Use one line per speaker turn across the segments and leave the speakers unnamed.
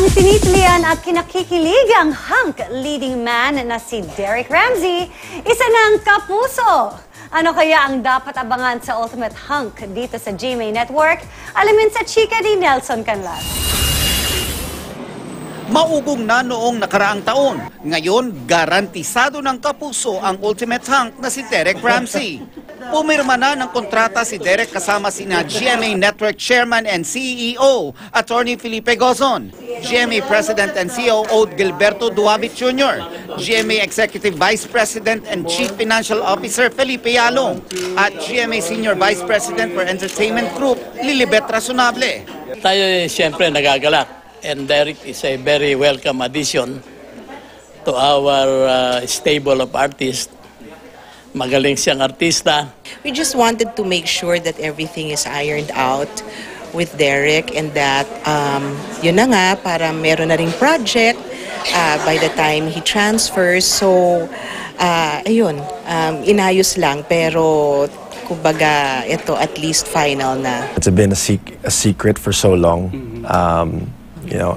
Ang tinitilian at kinakikiligang hunk leading man na si Derek Ramsey, isa ng kapuso. Ano kaya ang dapat abangan sa Ultimate Hunk dito sa GMA Network? Alamin sa chika ni Nelson Canlas.
Maugong na noong nakaraang taon. Ngayon, garantisado ng kapuso ang Ultimate Hunk na si Derek Ramsey. Pumirma na ng kontrata si Derek kasama sina GMA Network Chairman and CEO, Attorney Felipe Gozon, GMA President and CEO Gilberto Duabit Jr., GMA Executive Vice President and Chief Financial Officer Felipe Yalong, at GMA Senior Vice President for Entertainment Group, Lilibet Razonable.
Tayo siyempre nagagalak. And Derek is a very welcome addition to our stable of artists. Magaling siyang artista.
We just wanted to make sure that everything is ironed out with Derek and that yun na nga, para meron na ring project by the time he transfers. So, ayun, inayos lang pero kumbaga ito at least final na.
It's been a secret for so long. You know,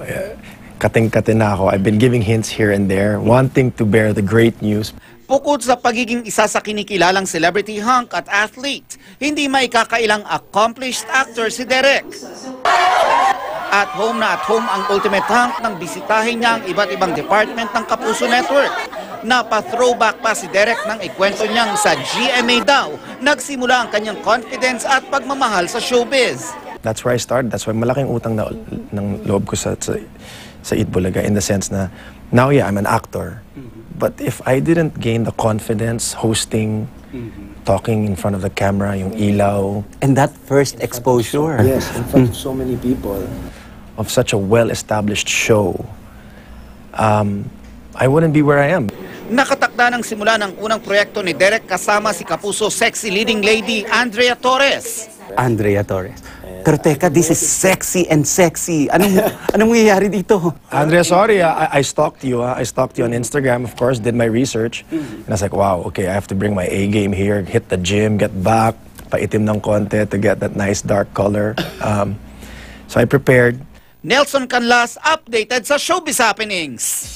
kating-kating na ako. I've been giving hints here and there, wanting to bear the great news.
Bukod sa pagiging isa sa kinikilalang celebrity hunk at athlete, hindi maikakailang accomplished actor si Derek. At home ang Ultimate Hunk nang bisitahin niya ang iba't ibang department ng Kapuso Network. Napa-throwback pa si Derek nang ikwento niyang sa GMA daw, nagsimula ang kanyang confidence at pagmamahal sa showbiz.
That's where I started. That's why malaking utang na ng loob ko sa Itbulaga in the sense na now, yeah, I'm an actor. But if I didn't gain the confidence hosting, talking in front of the camera, yung ilaw.
And that first exposure.
Yes, in front of so many people. Of such a well-established show, I wouldn't be where I am.
Nakatakda ng simula ng unang proyekto ni Derek kasama si Kapuso sexy leading lady Andrea Torres.
Andrea Torres. Pero teka, this is sexy and sexy. Anong nangyayari dito?
Andrea, sorry, I stalked you. I stalked you on Instagram, of course, did my research. And I was like, wow, okay, I have to bring my A game here, hit the gym, get back, paitim ng konti to get that nice dark color. So I prepared.
Nelson Canlas, updated sa Showbiz Happenings.